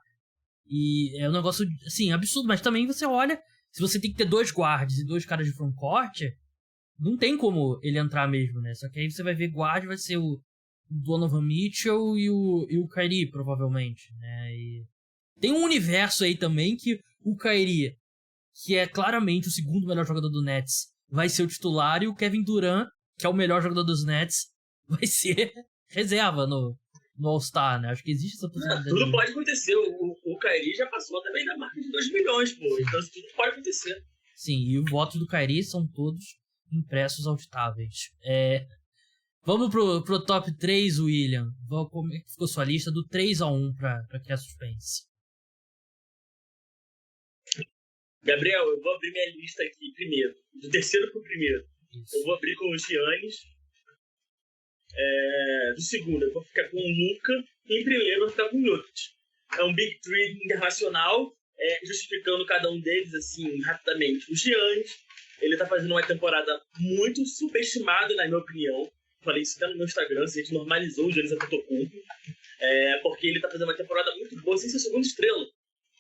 E é um negócio, assim, absurdo. Mas também você olha, se você tem que ter 2 guards e 2 caras de frontcourt, não tem como ele entrar mesmo, né? Só que aí você vai ver guard, vai ser o Donovan Mitchell e o Kyrie, provavelmente, né? E tem um universo aí também que o Kyrie, que é claramente o segundo melhor jogador do Nets, vai ser o titular, e o Kevin Durant, que é o melhor jogador dos Nets, vai ser reserva no no All-Star, né? Acho que existe essa possibilidade. Tudo pode acontecer. O Kyrie já passou também da marca de 2 milhões, pô. Então tudo pode acontecer. Sim, e os votos do Kyrie são todos impressos auditáveis. Vamos pro top 3, William. Como é que ficou sua lista do 3-1 pra criar suspense? Gabriel, eu vou abrir minha lista aqui primeiro. Do terceiro pro primeiro. Isso. Eu vou abrir com o Giannis. Do segundo, eu vou ficar com o Luka. E em primeiro, eu vou ficar com o Jokic. É um Big Three internacional, justificando cada um deles, assim, rapidamente. O Giannis, ele tá fazendo uma temporada muito subestimada, na minha opinião. Falei isso até no meu Instagram, a gente normalizou o Giannis Antetokounmpo. Porque ele tá fazendo uma temporada muito boa, sem ser segunda estrela.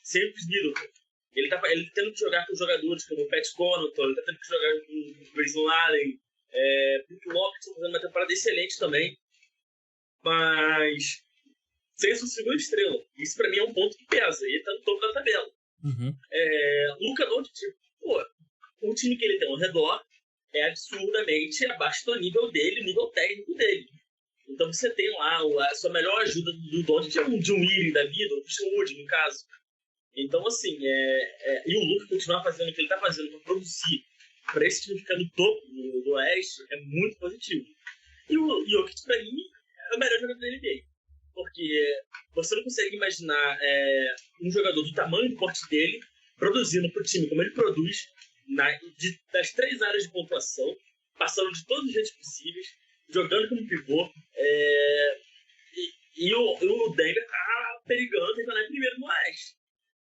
Sempre Middleton. Ele tá tendo que jogar com jogadores como o Pat Connaughton, ele tá tendo que jogar com o Grayson Allen, Brook Lopez tá fazendo uma temporada excelente também, mas sem sua segunda estrela. Isso pra mim é um ponto que pesa, e ele tá no topo da tabela. Luka Doncic, o time que ele tem ao redor é absurdamente abaixo do nível dele, o nível técnico dele. Então você tem lá a sua melhor ajuda do Doncic, é um John Wheeling da vida, um Christian Wood, no caso. Então, assim, e o Luka continuar fazendo o que ele tá fazendo para produzir, para esse time ficar no topo do Oeste, é muito positivo. E o Jokic, para mim, é o melhor jogador da NBA. Porque você não consegue imaginar um jogador do tamanho do porte dele produzindo pro time como ele produz, das 3 áreas de pontuação, passando de todos os jeitos possíveis, jogando como pivô. E o Denver tá perigando e vai lá em primeiro no Oeste.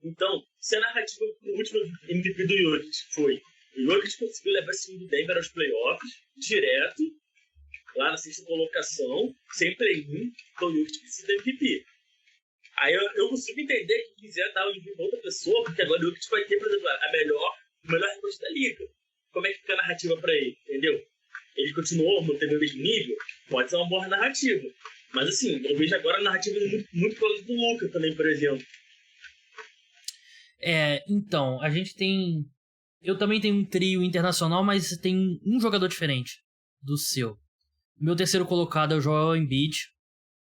Então, se a narrativa do último MVP do Jokic foi o Jokic conseguiu levar esse time do Denver aos playoffs, direto, lá na 6ª colocação, sem play-in, então o Jokic precisa do MVP. Aí eu consigo entender que quiser dar o MVP para outra pessoa, porque agora o Jokic vai ter, por exemplo, o melhor recorde da liga. Como é que fica a narrativa para ele, entendeu? Ele continuou mantendo o mesmo nível, pode ser uma boa narrativa. Mas assim, eu vejo agora a narrativa muito, muito próxima do Luka também, por exemplo. Então, a gente tem... Eu também tenho um trio internacional, mas tem um jogador diferente do seu. Meu terceiro colocado é o Joel Embiid.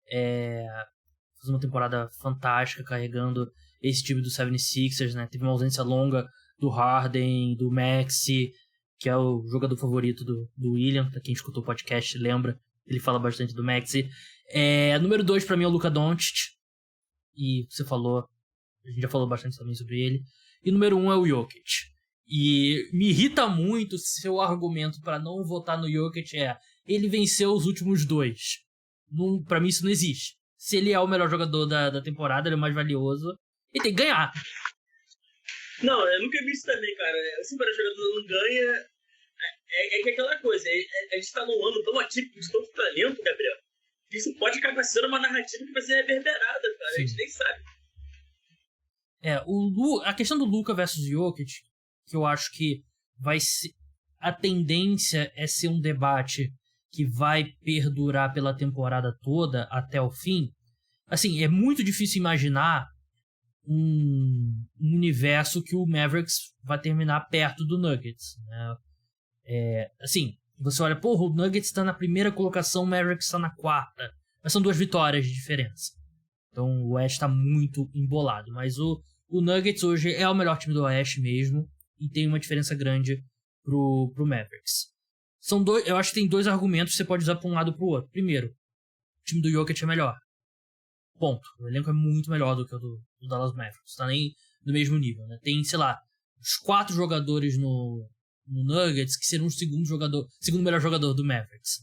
Fez uma temporada fantástica, carregando esse time do 76ers, né? Teve uma ausência longa do Harden, do Maxey, que é o jogador favorito do William. Pra quem escutou o podcast, lembra. Ele fala bastante do Maxey. Número 2 pra mim é o Luka Doncic. E você falou... A gente já falou bastante também sobre ele. E número 1 é o Jokic. E me irrita muito seu argumento para não votar no Jokic ele venceu os últimos 2. Pra mim isso não existe. Se ele é o melhor jogador da temporada, ele é o mais valioso, ele tem que ganhar. Não, eu nunca vi isso também, cara. Se o melhor jogador não ganha, que é aquela coisa. A gente tá num ano tão atípico de tanto talento, Gabriel, que isso pode acabar sendo uma narrativa que vai ser reverberada, cara. Sim. A gente nem sabe. A questão do Luka versus Jokic, que eu acho que vai ser... A tendência é ser um debate que vai perdurar pela temporada toda até o fim. Assim, é muito difícil imaginar um universo que o Mavericks vai terminar perto do Nuggets, né? Assim, você olha, o Nuggets está na primeira colocação, o Mavericks está na 4ª. Mas são 2 vitórias de diferença. Então o Oeste está muito embolado. Mas o Nuggets hoje é o melhor time do Oeste mesmo. E tem uma diferença grande pro Mavericks. Eu acho que tem 2 argumentos que você pode usar para um lado ou pro outro. Primeiro, o time do Jokic é melhor. Ponto. O elenco é muito melhor do que o do Dallas Mavericks. Tá nem no mesmo nível, né? Tem, sei lá, os 4 jogadores no Nuggets que serão o segundo melhor jogador do Mavericks.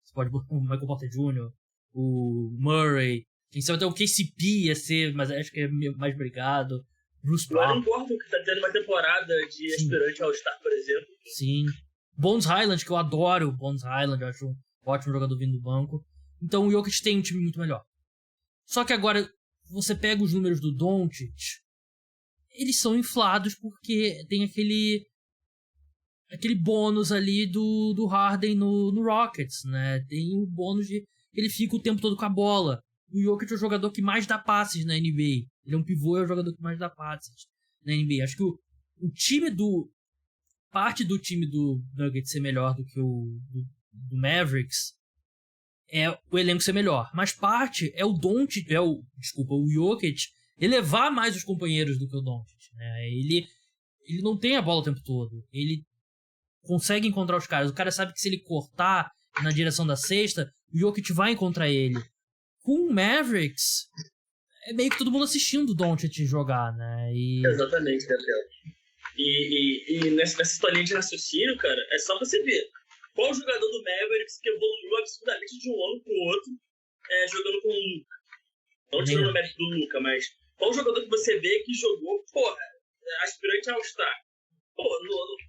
Você pode botar o Michael Porter Jr., o Murray, quem sabe até o KCP ia ser, mas acho que é mais brigado. Bruce Brown. Eu não importa que tá tendo uma temporada de aspirante All-Star, por exemplo. Sim. Bones Highland, que eu adoro. Bones Highland, eu acho um ótimo jogador vindo do banco. Então o Jokic tem um time muito melhor. Só que agora, você pega os números do Doncic, eles são inflados porque tem aquele bônus ali do Harden no Rockets, né? Tem o bônus de ele fica o tempo todo com a bola. O Jokic é o jogador que mais dá passes na NBA. Ele é um pivô, é o jogador que mais dá passes na NBA. Acho que o time parte do time do Nuggets ser melhor do que o do Mavericks é o elenco ser melhor. Mas parte é o Jokic elevar mais os companheiros do que o Doncic, né? Ele não tem a bola o tempo todo. Ele consegue encontrar os caras. O cara sabe que se ele cortar na direção da cesta, o Jokic vai encontrar ele. Com o Mavericks, é meio que todo mundo assistindo o Doncic jogar, né? Exatamente, Gabriel. E nessa historinha de raciocínio, cara, é só você ver qual jogador do Mavericks que evoluiu absurdamente de um ano pro outro jogando com o Luka. Não tirando o mérito do Luka, mas qual jogador que você vê que jogou, porra, aspirante ao All-Star? Pô,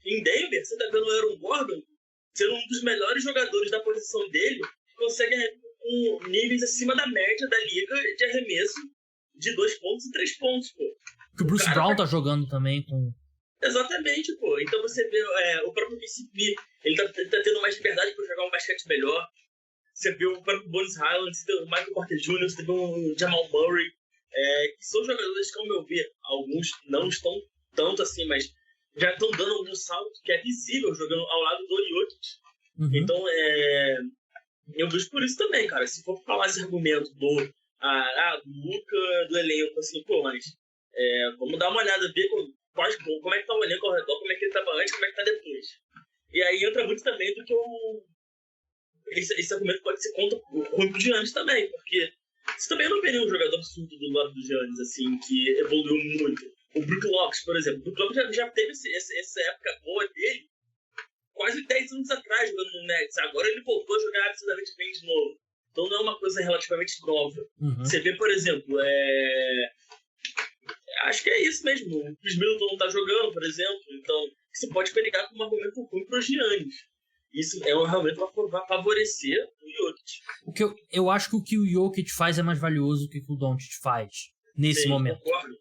em Denver, você tá vendo o Aaron Gordon sendo um dos melhores jogadores da posição dele, que consegue com níveis acima da média da liga de arremesso de 2 pontos e 3 pontos, pô. Que o Bruce Brown tá jogando também com... Exatamente, pô. Então você vê o próprio KCP, ele tá tendo mais liberdade para jogar um basquete melhor. Você vê o próprio Bones Highland, você vê o Michael Porter Jr., você vê o Jamal Murray, que são jogadores que, ao meu ver, alguns não estão tanto assim, mas já estão dando algum salto que é visível jogando ao lado do Jokic. Uhum. Então, eu vejo por isso também, cara. Se for falar esse argumento do Luka, do elenco, assim, pô, mas vamos dar uma olhada, ver como é que tá o elenco ao redor, como é que ele tava antes, como é que tá depois. E aí entra muito também do que esse argumento pode ser contra o Giannis também, porque você também não veria um jogador absurdo do lado do Giannis, assim, que evoluiu muito. O Brook Lopes, por exemplo. O Brook Lopes já teve essa época boa dele quase 10 anos atrás jogando no Nets. Agora ele voltou a jogar absurdamente bem de novo. Então não é uma coisa relativamente nova. Uhum. Você vê, por exemplo, acho que é isso mesmo. O Chris Middleton não tá jogando, por exemplo. Então você pode pegar como um argumento ruim pro Giannis. Isso realmente vai favorecer o Jokic. Eu acho que o que o Jokic faz é mais valioso que o que o Doncic faz nesse momento. Concordo.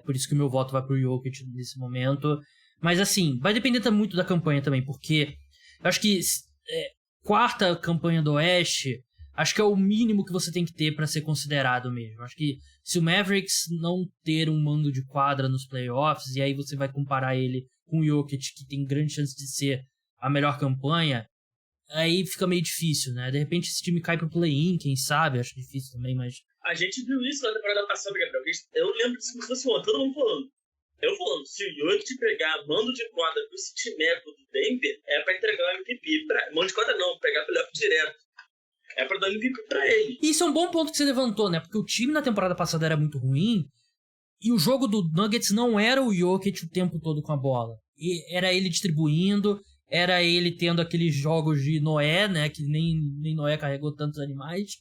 Por isso que o meu voto vai pro Jokic nesse momento. Mas assim, vai depender muito da campanha também, porque eu acho que quarta campanha do Oeste, acho que é o mínimo que você tem que ter para ser considerado mesmo. Acho que se o Mavericks não ter um mando de quadra nos playoffs, e aí você vai comparar ele com o Jokic, que tem grande chance de ser a melhor campanha, aí fica meio difícil, né? De repente esse time cai pro play-in, quem sabe? Acho difícil também, mas... A gente viu isso na temporada passada, Gabriel. Eu lembro disso como se fosse ontem, todo mundo falando. Eu falando, se o Jokic pegar mando de quadra pro esse timeco do Denver, é pra entregar o MVP. Mando de quadra não, pegar playoff direto. É pra dar o MVP pra ele. Isso é um bom ponto que você levantou, né? Porque o time na temporada passada era muito ruim, e o jogo do Nuggets não era o Jokic o tempo todo com a bola. E era ele distribuindo, era ele tendo aqueles jogos de Noé, né? Que nem Noé carregou tantos animais.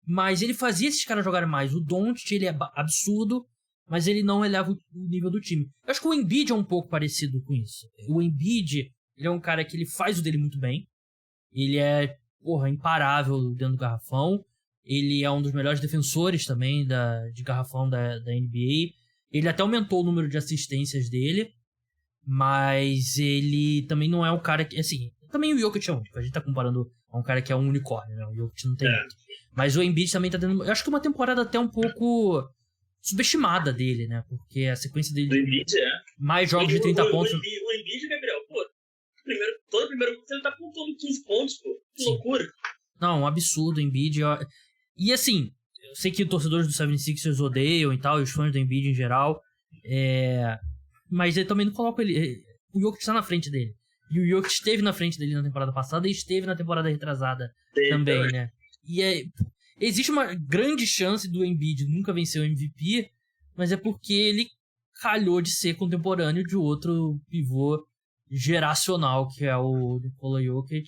Mas ele fazia esses caras jogarem mais. O Doncic, ele é absurdo, mas ele não eleva o nível do time. Eu acho que o Embiid é um pouco parecido com isso. O Embiid, ele é um cara que ele faz o dele muito bem. Ele é, imparável dentro do garrafão. Ele é um dos melhores defensores também de garrafão da NBA. Ele até aumentou o número de assistências dele. Mas ele também não é um cara que... Assim, também o Jokic é único. A gente tá comparando a um cara que é um unicórnio, né? O Jokic não tem muito. Mas o Embiid também tá tendo... Eu acho que uma temporada até um pouco subestimada dele, né? Porque a sequência dele... O Embiid mais jogos de 30 pontos... O Embiid, Gabriel, todo primeiro ele tá pontuando 15 pontos, pô. Que loucura. Não, um absurdo o Embiid. E assim, eu sei que os torcedores do 76ers odeiam e tal, e os fãs do Embiid em geral, mas ele também não coloca ele... O Jokic está na frente dele. E o Jokic esteve na frente dele na temporada passada e esteve na temporada retrasada também, né? E existe uma grande chance do Embiid nunca vencer o MVP, mas é porque ele calhou de ser contemporâneo de outro pivô geracional, que é o Nikola Jokic.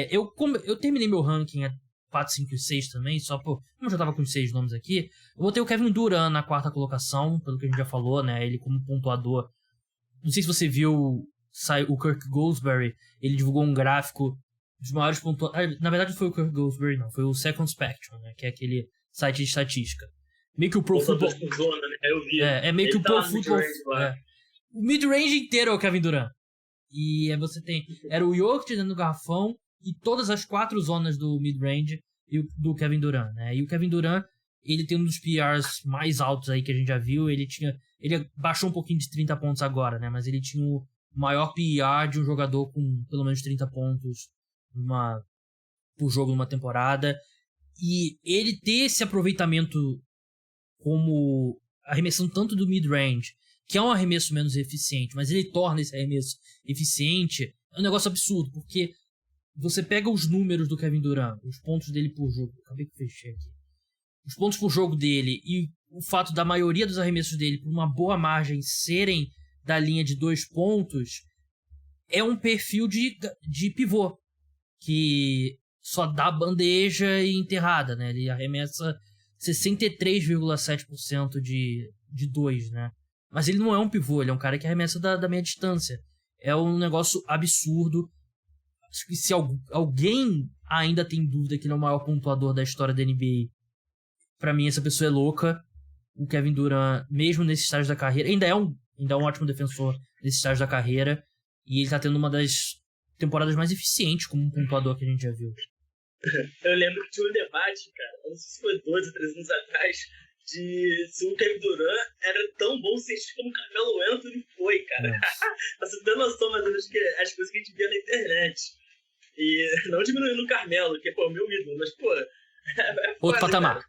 Eu terminei meu ranking a 4, 5 e 6 também, como eu já tava com os 6 nomes aqui, eu botei o Kevin Durant na quarta colocação, pelo que a gente já falou, né? Ele como pontuador. Não sei se você viu o Kirk Goldsberry, ele divulgou um gráfico dos maiores pontuadores. Na verdade não foi o Kirk Goldsberry, não, foi o Second Spectrum, né? Que é aquele site de estatística. Meio que o Pro Football... Eu vi. Meio que o Pro Football... O mid-range inteiro é o Kevin Durant. E aí você tem... Era o Jokic dentro do garrafão e todas as 4 zonas do mid-range do Kevin Durant, né? E o Kevin Durant, ele tem um dos PRs mais altos aí que a gente já viu. Ele baixou um pouquinho de 30 pontos agora, né? Mas ele tinha o maior PR de um jogador com pelo menos 30 pontos numa por jogo numa temporada. E ele ter esse aproveitamento como arremessando tanto do mid-range, que é um arremesso menos eficiente, mas ele torna esse arremesso eficiente, é um negócio absurdo, porque você pega os números do Kevin Durant, os pontos dele por jogo, acabei que fechei aqui, os pontos por jogo dele e o fato da maioria dos arremessos dele, por uma boa margem, serem da linha de 2 pontos, é um perfil de pivô, que só dá bandeja e enterrada, né? Ele arremessa 63,7% de 2, né? Mas ele não é um pivô, ele é um cara que arremessa da meia distância. É um negócio absurdo. Acho que se alguém ainda tem dúvida que ele é o maior pontuador da história da NBA, pra mim essa pessoa é louca. O Kevin Durant, mesmo nesse estágio da carreira, ainda é um ótimo defensor nesse estágio da carreira, e ele tá tendo uma das temporadas mais eficientes como um pontuador que a gente já viu. Eu lembro que tinha um debate, cara, não sei se foi 2 ou 3 anos atrás, de se o Kevin Durant era tão bom cientista como o Carmelo Anthony foi, cara. Você tem noção, mas acho que as coisas que a gente via na internet. E não diminuindo o Carmelo, que é o meu ídolo, mas, pô... Outro patamar. Cara.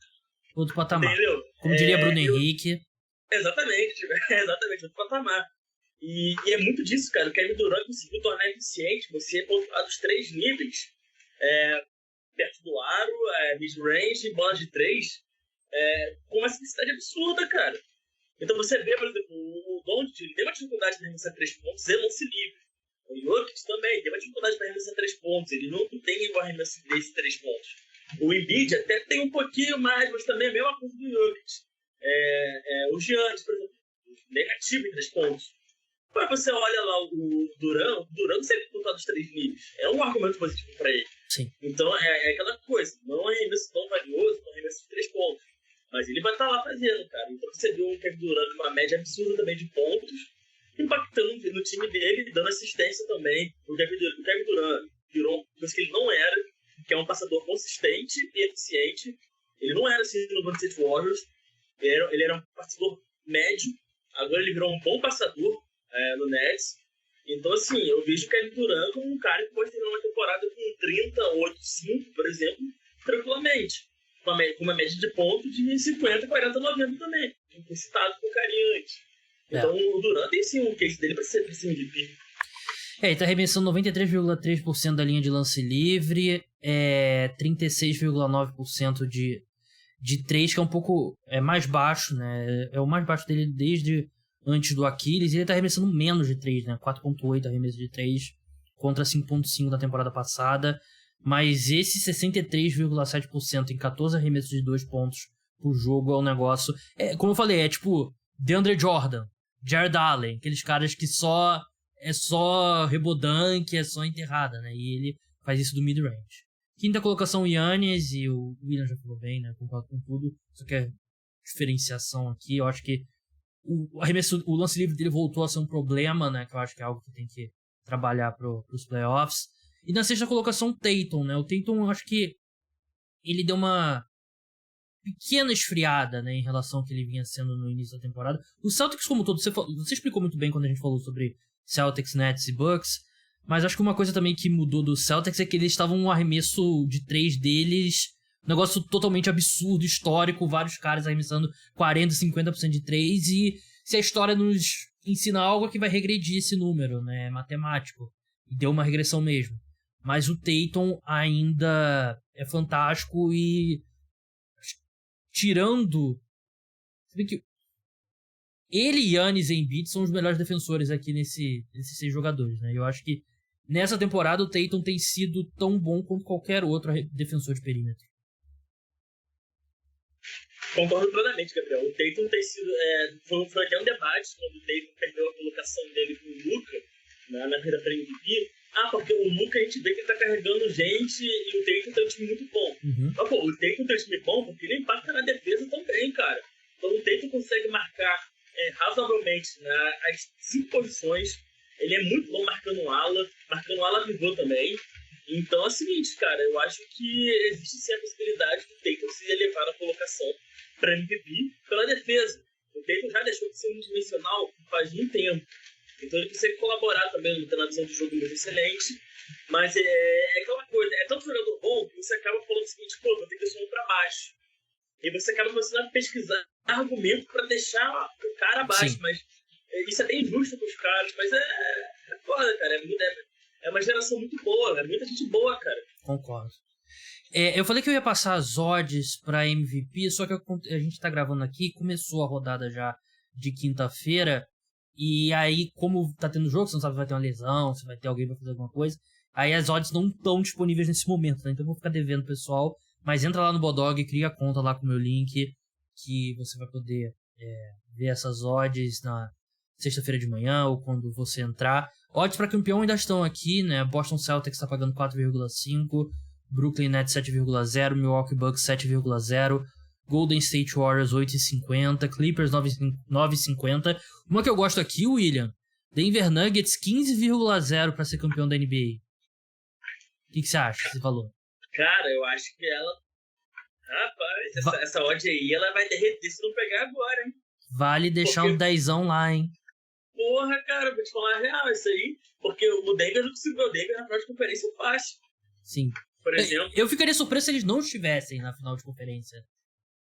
Outro patamar. Entendeu? Como diria Bruno Henrique. Exatamente, outro patamar. E é muito disso, cara. O Kevin Durant conseguiu tornar eficiente você pontuar dos 3 níveis, perto do aro, mid-range e bola de 3, com uma simplicidade absurda, cara. Então você vê, por exemplo, o Doncic, ele tem uma dificuldade para arremessar 3 pontos e lance livre. O Jokic também tem uma dificuldade para arremessar 3 pontos, ele não tem o arremesso desse 3 pontos. O Embiid até tem um pouquinho mais, mas também é a mesma coisa do Jokic. O Giannis, por exemplo, negativo em 3 pontos. Quando você olha lá o Durant não sempre pontuar dos 3 níveis. É um argumento positivo para ele. Sim. Então é aquela coisa, não é um arremesso tão valioso, não é um arremesso de 3 pontos. Mas ele vai estar lá fazendo, cara. Então você viu o Kevin Durant com uma média absurda também de pontos, impactando no time dele, dando assistência também. O Kevin Durant virou uma coisa que ele não era, que é um passador consistente e eficiente. Ele não era assim no Golden State Warriors, ele era um passador médio, agora ele virou um bom passador no Nets. Então, assim, eu vejo o Kevin Durant como um cara que pode ter uma temporada com 30, 8, 5, por exemplo, tranquilamente. Com uma média de pontos de 50, 40, 90 também. Que foi citado com carinho antes. Então, o Durant tem sim um case dele para ser MVP. Ele tá arremessando 93,3% da linha de lance livre, 36,9% de 3, que é um pouco mais baixo, né? É o mais baixo dele desde antes do Aquiles, e ele tá arremessando menos de 3, né? 4,8 arremesso de 3 contra 5,5 da temporada passada. Mas esse 63,7% em 14 arremessos de 2 pontos por jogo é um negócio... como eu falei, é tipo DeAndre Jordan, Jared Allen, aqueles caras que é só rebodunk, é só enterrada, né? E ele faz isso do mid-range. Quinta colocação, Giannis, e o William já falou bem, né? Concordo com tudo. Só que é diferenciação aqui. Eu acho que o lance livre dele voltou a ser um problema, né? Que eu acho que é algo que tem que trabalhar pros playoffs. E na sexta colocação, Tatum, né? O Tatum, eu acho que ele deu uma pequena esfriada, né? Em relação ao que ele vinha sendo no início da temporada. O Celtics, como todo, você explicou muito bem quando a gente falou sobre Celtics, Nets e Bucks. Mas acho que uma coisa também que mudou do Celtics é que eles estavam um arremesso de 3 deles, um negócio totalmente absurdo, histórico, vários caras arremessando 40, 50% de 3, e se a história nos ensina algo, é que vai regredir esse número, né? É matemático. E deu uma regressão mesmo. Mas o Tatum ainda é fantástico e tirando... Você vê que ele, Giannis e Embiid são os melhores defensores aqui nesses 6 jogadores, né? Eu acho que nessa temporada o Tatum tem sido tão bom quanto qualquer outro defensor de perímetro. Concordo plenamente, Gabriel. O Tatum tem sido... foi até um debate quando o Tatum perdeu a colocação dele com o Luka na corrida para MVP. Porque o Luka a gente vê que ele tá carregando gente e o Tatum tem um time muito bom. Uhum. Mas, o Tatum tem um time bom porque ele impacta na defesa também, cara. Então o Tatum consegue marcar razoavelmente as 5 posições. Ele é muito bom marcando ala pivô também. Então é o seguinte, cara, eu acho que existe sim a possibilidade do Tatum se elevar na colocação para MVP pela defesa. O Tatum já deixou de ser unidimensional faz muito tempo. Então ele consegue colaborar também na visão de jogo muito excelente. Mas é aquela coisa, é tanto jogador bom que você pô, vou ter que subir pra baixo. E você acaba começando a pesquisar argumento pra deixar o cara abaixo. Sim. Mas isso é bem injusto pros caras. Mas é foda, cara. É uma geração muito boa. É muita gente boa, cara. Concordo. Eu falei que eu ia passar as odds pra MVP, só que a gente tá gravando aqui, começou a rodada já de quinta-feira, e aí, como tá tendo jogo, você não sabe se vai ter uma lesão, se vai ter alguém pra fazer alguma coisa, aí as odds não estão disponíveis nesse momento, né? Então eu vou ficar devendo, pessoal, mas entra lá no Bodog, cria a conta lá com o meu link, que você vai poder ver essas odds na sexta-feira de manhã, ou quando você entrar. Odds pra campeão ainda estão aqui, né? Boston Celtics tá pagando 4,5, Brooklyn Nets 7,0, Milwaukee Bucks 7,0, Golden State Warriors 8,50, Clippers 9,50. Uma que eu gosto aqui, William, Denver Nuggets 15,0 para ser campeão da NBA. O que você acha desse valor? Cara, eu acho que ela... Rapaz, essa odd aí, ela vai derreter se não pegar agora, hein? Vale deixar um dezão lá, hein? Porra, cara, vou te falar a real isso aí. Porque o Denver não conseguiu ver o Denver na final de conferência fácil. Sim. Por exemplo. Eu ficaria surpreso se eles não estivessem na final de conferência.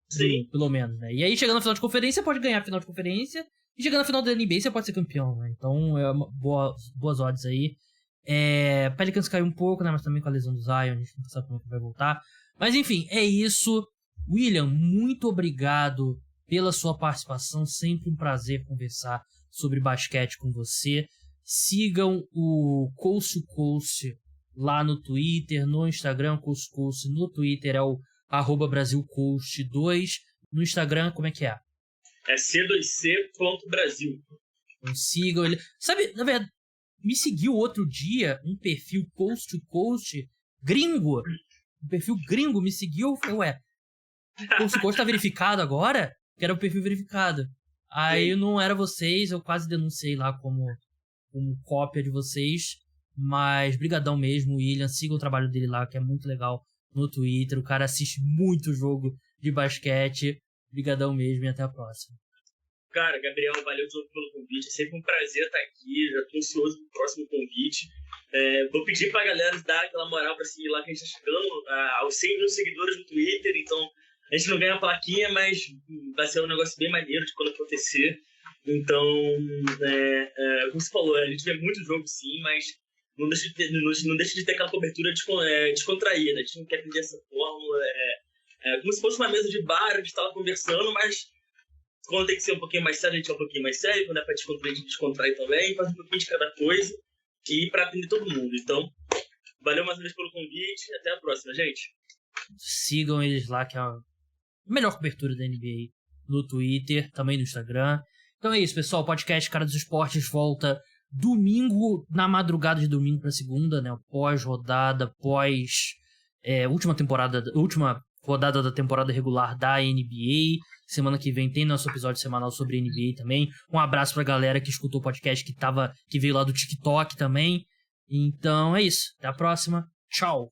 Sim. Pelo menos, né? E aí, chegando na final de conferência, você pode ganhar a final de conferência. E chegando na final da NBA, você pode ser campeão, né? Então, boas odds aí. Pelicans caiu um pouco, né? Mas também com a lesão do Zion, a gente não sabe como é que vai voltar. Mas, enfim, é isso. William, muito obrigado pela sua participação. Sempre um prazer conversar sobre basquete com você. Sigam o Coast to Coast lá no Twitter, no Instagram, Coast to Coast. No Twitter é o @BrasilCoast2. No Instagram, como é que é? É c2c.brasil. Então sigam ele. Sabe, na verdade, me seguiu outro dia um perfil Coast to Coast gringo. Um perfil gringo me seguiu. Eu falei, ué, Coast to Coast tá verificado agora? Que era o perfil verificado. Aí não era vocês, eu quase denunciei lá como cópia de vocês. Mas brigadão mesmo, William. Siga o trabalho dele lá, que é muito legal no Twitter. O cara assiste muito jogo de basquete. Brigadão mesmo e até a próxima. Cara, Gabriel, valeu de novo pelo convite. É sempre um prazer estar aqui. Já tô ansioso pro próximo convite. Vou pedir pra galera dar aquela moral pra seguir lá, que a gente tá chegando aos 100 mil seguidores no Twitter. Então, a gente não ganha a plaquinha, mas vai ser um negócio bem maneiro de quando acontecer. Então, como você falou, a gente vê muito jogo sim, mas não deixa de ter aquela cobertura descontraída. A gente não quer perder essa fórmula. Como se fosse uma mesa de bar, a gente tava conversando, mas quando tem que ser um pouquinho mais sério, a gente é um pouquinho mais sério. Quando é pra descontrair, a gente descontrai também. Faz um pouquinho de cada coisa e pra atender todo mundo. Então, valeu mais uma vez pelo convite. Até a próxima, gente. Sigam eles lá, que é a melhor cobertura da NBA no Twitter, também no Instagram. Então é isso, pessoal. O podcast Cara dos Esportes volta domingo, na madrugada de domingo pra segunda, né? Pós-rodada, última rodada da temporada regular da NBA. Semana que vem tem nosso episódio semanal sobre NBA também. Um abraço pra galera que escutou o podcast que veio lá do TikTok também. Então é isso. Até a próxima. Tchau.